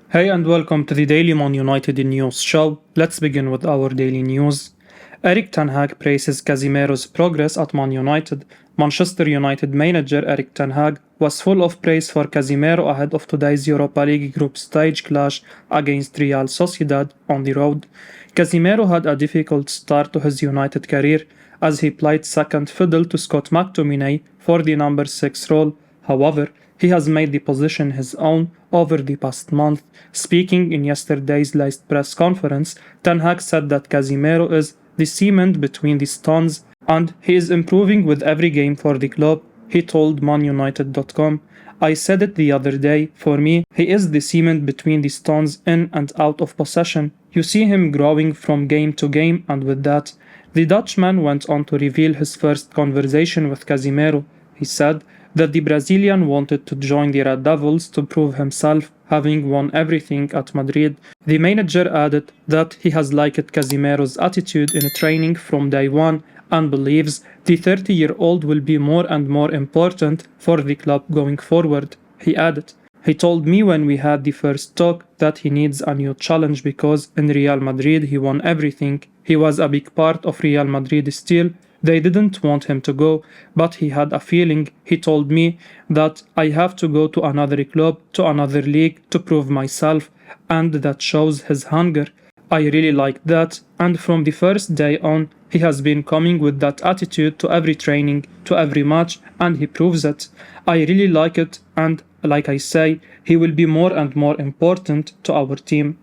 Hey and welcome to the Daily Man United News Show. Let's begin with our daily news. Erik Ten Hag praises Casemiro's progress at Man United. Manchester United manager Erik Ten Hag was full of praise for Casemiro ahead of today's Europa League group stage clash against Real Sociedad on the road. Casemiro had a difficult start to his United career as he played second fiddle to Scott McTominay for the number 6 role. However, he has made the position his own over the past month. Speaking in yesterday's last press conference, Ten Hag said that Casemiro is the cement between the stones and he is improving with every game for the club. He told ManUnited.com, "I said it the other day, for me, he is the cement between the stones in and out of possession. You see him growing from game to game, and with that." The Dutchman went on to reveal his first conversation with Casemiro. He said that the Brazilian wanted to join the Red Devils to prove himself, having won everything at Madrid. The manager added that he has liked Casemiro's attitude in training from day one and believes the 30-year-old will be more and more important for the club going forward. He added, "He told me when we had the first talk that he needs a new challenge because in Real Madrid he won everything. He was a big part of Real Madrid still. They didn't want him to go, but he had a feeling. He told me that I have to go to another club, to another league to prove myself, and that shows his hunger. I really like that, and from the first day on, he has been coming with that attitude to every training, to every match, and he proves it. I really like it, and like I say, he will be more and more important to our team."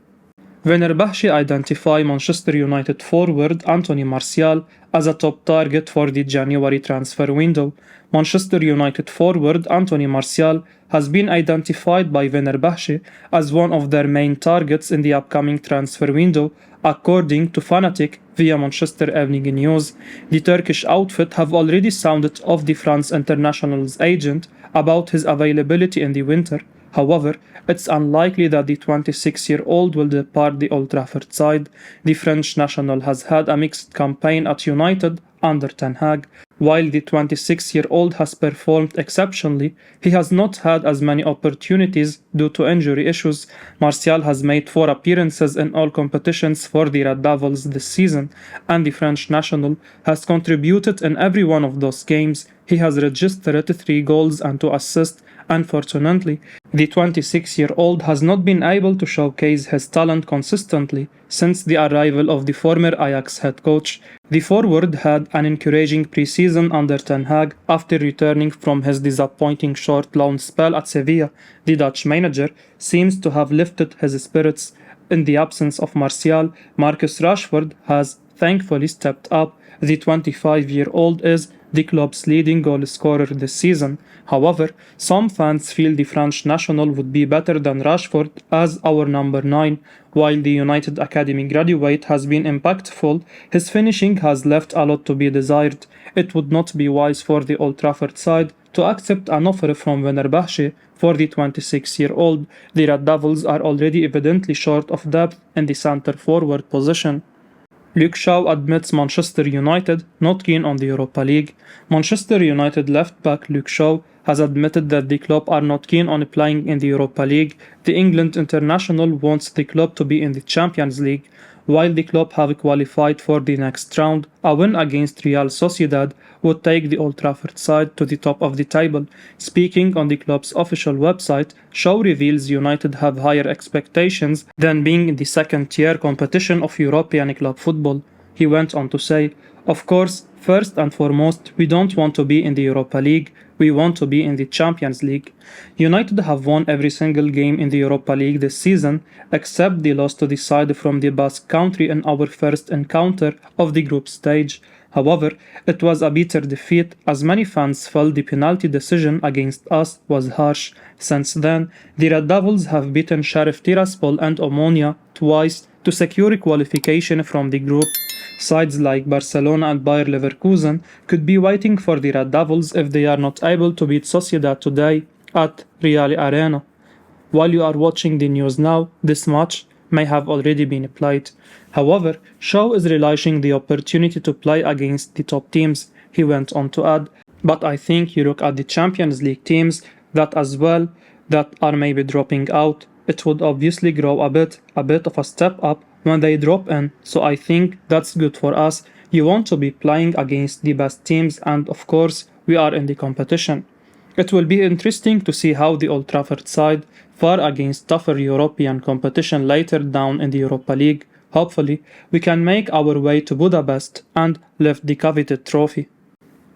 Fenerbahce identify Manchester United forward Anthony Martial as a top target for the January transfer window. Manchester United forward Anthony Martial has been identified by Fenerbahce as one of their main targets in the upcoming transfer window, according to Fanatic via Manchester Evening News. The Turkish outfit have already sounded off the France international's agent about his availability in the winter. However, it's unlikely that the 26-year-old will depart the Old Trafford side. The French national has had a mixed campaign at United under Ten Hag. While the 26-year-old has performed exceptionally, he has not had as many opportunities due to injury issues. Martial has made 4 appearances in all competitions for the Red Devils this season, and the French national has contributed in every one of those games. He has registered 3 goals and 2 assists. Unfortunately, the 26-year-old has not been able to showcase his talent consistently since the arrival of the former Ajax head coach. The forward had an encouraging pre-season under Ten Hag after returning from his disappointing short loan spell at Sevilla. The Dutch manager seems to have lifted his spirits. In the absence of Martial, Marcus Rashford has thankfully stepped up. The 25-year-old is the club's leading goal scorer this season. However, some fans feel the French national would be better than Rashford as our number 9. While the United Academy graduate has been impactful, his finishing has left a lot to be desired. It would not be wise for the Old Trafford side to accept an offer from Fenerbahce for the 26-year-old. The Red Devils are already evidently short of depth in the centre forward position. Luke Shaw admits Manchester United not keen on the Europa League. Manchester United left-back Luke Shaw has admitted that the club are not keen on playing in the Europa League. The England international wants the club to be in the Champions League. While the club have qualified for the next round, a win against Real Sociedad would take the Old Trafford side to the top of the table. Speaking on the club's official website, Shaw reveals United have higher expectations than being in the second-tier competition of European club football. He went on to say, "Of course, first and foremost, we don't want to be in the Europa League, we want to be in the Champions League." United have won every single game in the Europa League this season, except the loss to the side from the Basque Country in our first encounter of the group stage. However, it was a bitter defeat as many fans felt the penalty decision against us was harsh. Since then, the Red Devils have beaten Sheriff Tiraspol and Omonia twice to secure qualification from the group. Sides like Barcelona and Bayer Leverkusen could be waiting for the Red Devils if they are not able to beat Sociedad today at Real Arena. While you are watching the news now, this match may have already been played. However, Shaw is relishing the opportunity to play against the top teams. He went on to add, "But I think you look at the Champions League teams that as well that are maybe dropping out. it would obviously grow a bit of a step up when they drop in, so I think that's good for us. You want to be playing against the best teams, and of course, we are in the competition. It will be interesting to see how the Old Trafford side fare against tougher European competition later down in the Europa League. Hopefully, we can make our way to Budapest and lift the coveted trophy.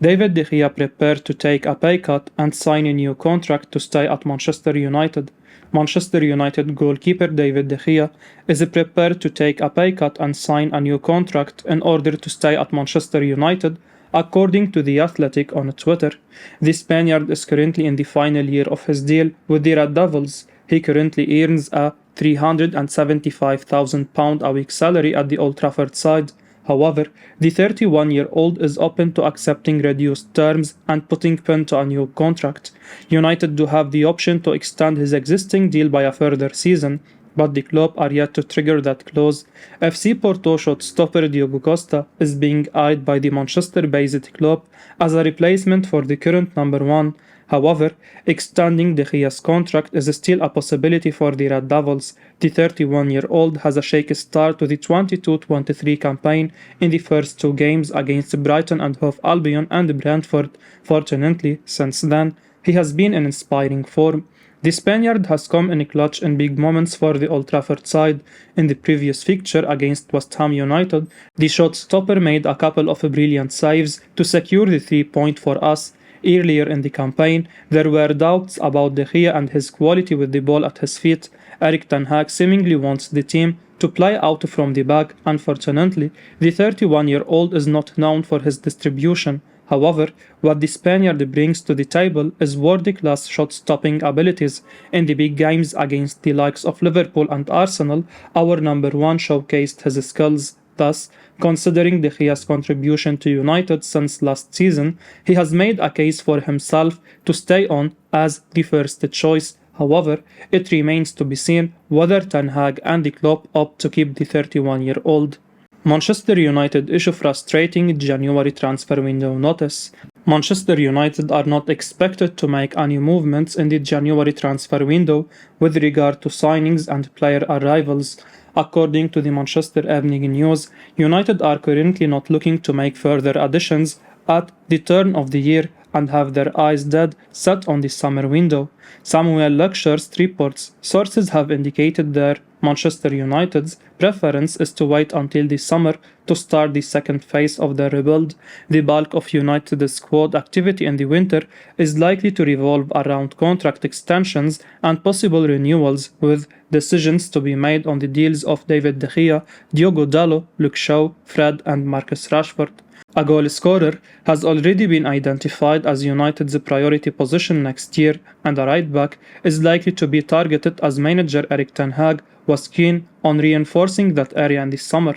David De Gea prepared to take a pay cut and sign a new contract to stay at Manchester United. Manchester United goalkeeper David De Gea is prepared to take a pay cut and sign a new contract in order to stay at Manchester United, according to The Athletic on Twitter. The Spaniard is currently in the final year of his deal with the Red Devils. He currently earns a £375,000 a week salary at the Old Trafford side. However, the 31-year-old is open to accepting reduced terms and putting pen to a new contract. United do have the option to extend his existing deal by a further season, but the club are yet to trigger that clause. FC Porto shot-stopper Diogo Costa is being eyed by the Manchester-based club as a replacement for the current number one. However, extending De Gea's contract is still a possibility for the Red Devils. The 31-year-old has a shaky start to the 22-23 campaign in the first two games against Brighton and Hove Albion and Brentford. Fortunately, since then, he has been in inspiring form. The Spaniard has come in clutch in big moments for the Old Trafford side. In the previous fixture against West Ham United, the shot-stopper made a couple of brilliant saves to secure the 3-point for us. Earlier in the campaign, there were doubts about De Gea and his quality with the ball at his feet. Eric Ten Hag seemingly wants the team to play out from the back. Unfortunately, the 31-year-old is not known for his distribution. However, what the Spaniard brings to the table is world-class shot-stopping abilities. In the big games against the likes of Liverpool and Arsenal, our number one showcased his skills. Thus, considering De Gea's contribution to United since last season, he has made a case for himself to stay on as the first choice. However, it remains to be seen whether Ten Hag and the club opt to keep the 31-year-old. Manchester United issue frustrating January transfer window notice. Manchester United are not expected to make any movements in the January transfer window with regard to signings and player arrivals. According to the Manchester Evening News, United are currently not looking to make further additions at the turn of the year and have their eyes dead set on the summer window. Samuel Luxhurst reports sources have indicated their Manchester United's preference is to wait until the summer to start the second phase of the rebuild. The bulk of United's squad activity in the winter is likely to revolve around contract extensions and possible renewals, with decisions to be made on the deals of David De Gea, Diogo Dalot, Luke Shaw, Fred and Marcus Rashford. A goal scorer has already been identified as United's priority position next year, and a right-back is likely to be targeted as manager Eric Ten Hag was keen on reinforcing that area in the summer.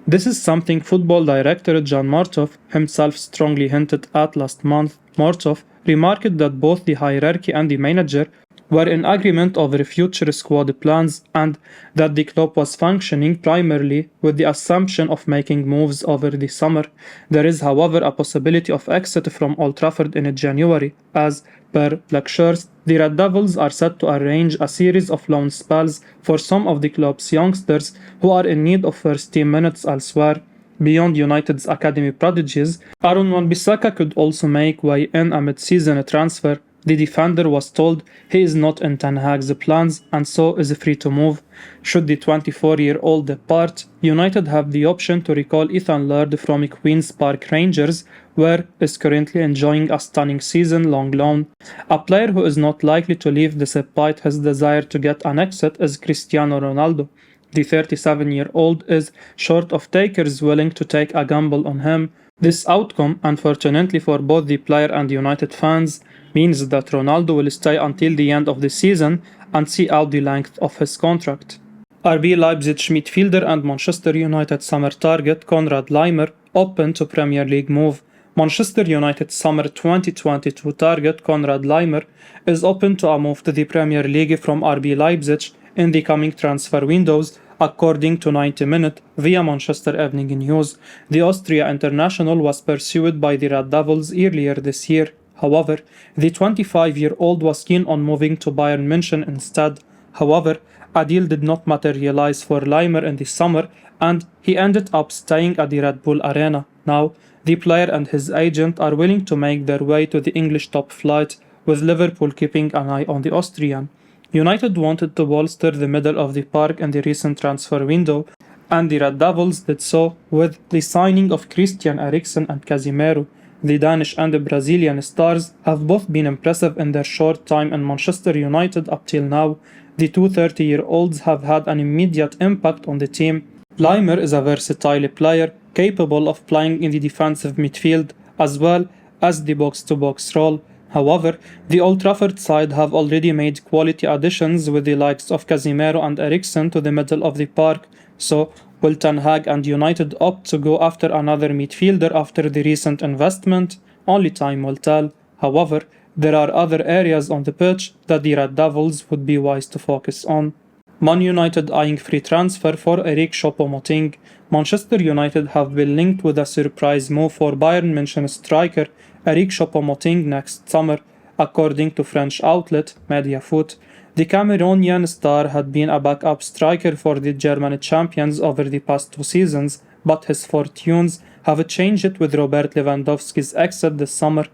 This is something football director Jan Martov himself strongly hinted at last month. Martov remarked that both the hierarchy and the manager were in agreement over future squad plans and that the club was functioning primarily with the assumption of making moves over the summer. There is, however, a possibility of exit from Old Trafford in January, as per Luxhurst, the Red Devils are set to arrange a series of loan spells for some of the club's youngsters who are in need of first-team minutes elsewhere. Beyond United's academy prodigies, Aaron Wan-Bissaka could also make way in a mid-season transfer. The defender was told he is not in Ten Hag's plans and so is free to move. Should the 24-year-old depart, United have the option to recall Ethan Laird from Queen's Park Rangers, where is currently enjoying a stunning season-long loan. A player who is not likely to leave despite his desire to get an exit is Cristiano Ronaldo. The 37-year-old is short of takers willing to take a gamble on him. This outcome, unfortunately for both the player and United fans, means that Ronaldo will stay until the end of the season and see out the length of his contract. RB Leipzig midfielder and Manchester United summer target Konrad Laimer open to Premier League move. Manchester United summer 2022 target Konrad Laimer is open to a move to the Premier League from RB Leipzig in the coming transfer windows, according to 90 Minute via Manchester Evening News. The Austria international was pursued by the Red Devils earlier this year. However, the 25-year-old was keen on moving to Bayern München instead. However, a deal did not materialize for Laimer in the summer, and he ended up staying at the Red Bull Arena. Now, the player and his agent are willing to make their way to the English top flight, with Liverpool keeping an eye on the Austrian. United wanted to bolster the middle of the park in the recent transfer window, and the Red Devils did so with the signing of Christian Eriksen and Casemiro. The Danish and Brazilian stars have both been impressive in their short time in Manchester United up till now. The two 30-year-olds have had an immediate impact on the team. Laimer is a versatile player capable of playing in the defensive midfield as well as the box-to-box role. However, the Old Trafford side have already made quality additions with the likes of Casemiro and Eriksen to the middle of the park, so will Ten Hag and United opt to go after another midfielder after the recent investment? Only time will tell. However, there are other areas on the pitch that the Red Devils would be wise to focus on. Man United eyeing free transfer for Eric Choupo-Moting. Manchester United have been linked with a surprise move for Bayern München striker Eric Choupo-Moting next summer, according to French outlet Mediafoot. The Cameroonian star had been a backup striker for the German champions over the past 2 seasons, but his fortunes have changed with Robert Lewandowski's exit this summer.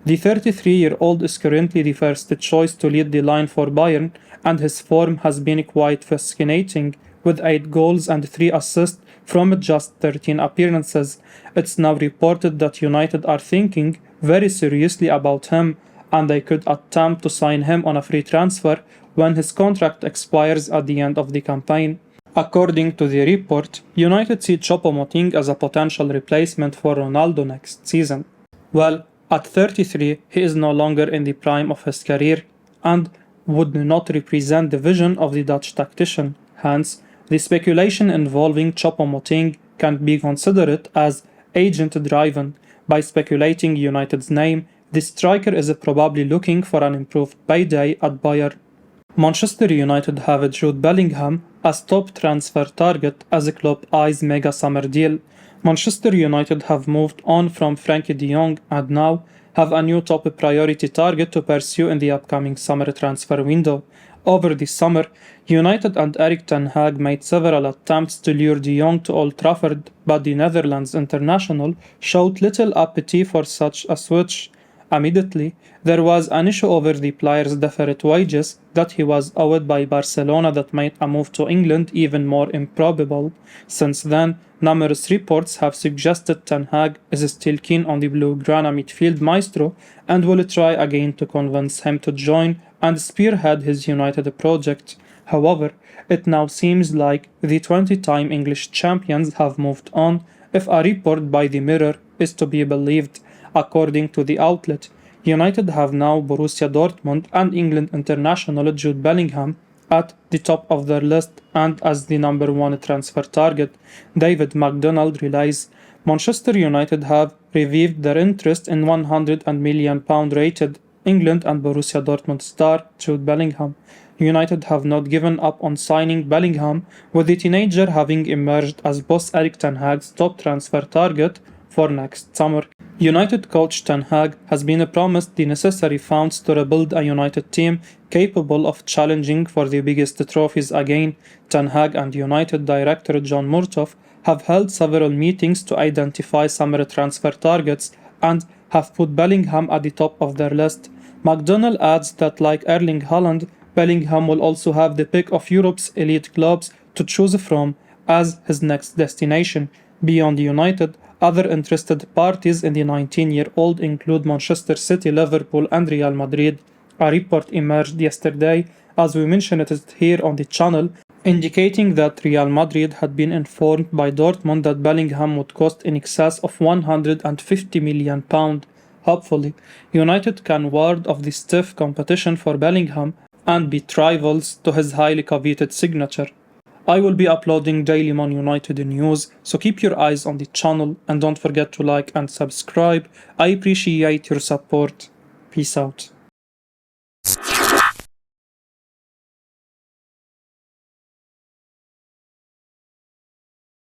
The 33-year-old is currently the first choice to lead the line for Bayern, and his form has been quite fascinating, with 8 goals and 3 assists from just 13 appearances. It's now reported that United are thinking very seriously about him, and they could attempt to sign him on a free transfer when his contract expires at the end of the campaign. According to the report, United see Choupo-Moting as a potential replacement for Ronaldo next season. Well, at 33, he is no longer in the prime of his career and would not represent the vision of the Dutch tactician. Hence, the speculation involving Choupo-Moting can be considered as agent-driven. By speculating United's name, the striker is probably looking for an improved payday at Bayern. Manchester United have Jude Bellingham as top transfer target as the club eyes mega summer deal. Manchester United have moved on from Frankie de Jong and now have a new top priority target to pursue in the upcoming summer transfer window. Over the summer, United and Erik ten Hag made several attempts to lure de Jong to Old Trafford, but the Netherlands international showed little appetite for such a switch. Immediately, there was an issue over the player's deferred wages that he was owed by Barcelona that made a move to England even more improbable. Since then, numerous reports have suggested Ten Hag is still keen on the Blaugrana midfield maestro and will try again to convince him to join and spearhead his United project. However, it now seems like the 20-time English champions have moved on, if a report by the Mirror is to be believed. According to the outlet, United have now Borussia Dortmund and England international Jude Bellingham at the top of their list and as the number 1 transfer target. David McDonald relays Manchester United have revived their interest in £100 million rated England and Borussia Dortmund star Jude Bellingham. United have not given up on signing Bellingham, with the teenager having emerged as boss Erik ten Hag's top transfer target for next summer. United coach Ten Hag has been promised the necessary funds to rebuild a United team capable of challenging for the biggest trophies again. Ten Hag and United director John Murtough have held several meetings to identify summer transfer targets and have put Bellingham at the top of their list. McDonnell adds that like Erling Haaland, Bellingham will also have the pick of Europe's elite clubs to choose from as his next destination. Beyond United, other interested parties in the 19-year-old include Manchester City, Liverpool and Real Madrid. A report emerged yesterday, as we mentioned it here on the channel, indicating that Real Madrid had been informed by Dortmund that Bellingham would cost in excess of £150 million. Hopefully, United can ward off the stiff competition for Bellingham and beat rivals to his highly coveted signature. I will be uploading daily Man United news, so keep your eyes on the channel and don't forget to like and subscribe. I appreciate your support. Peace out.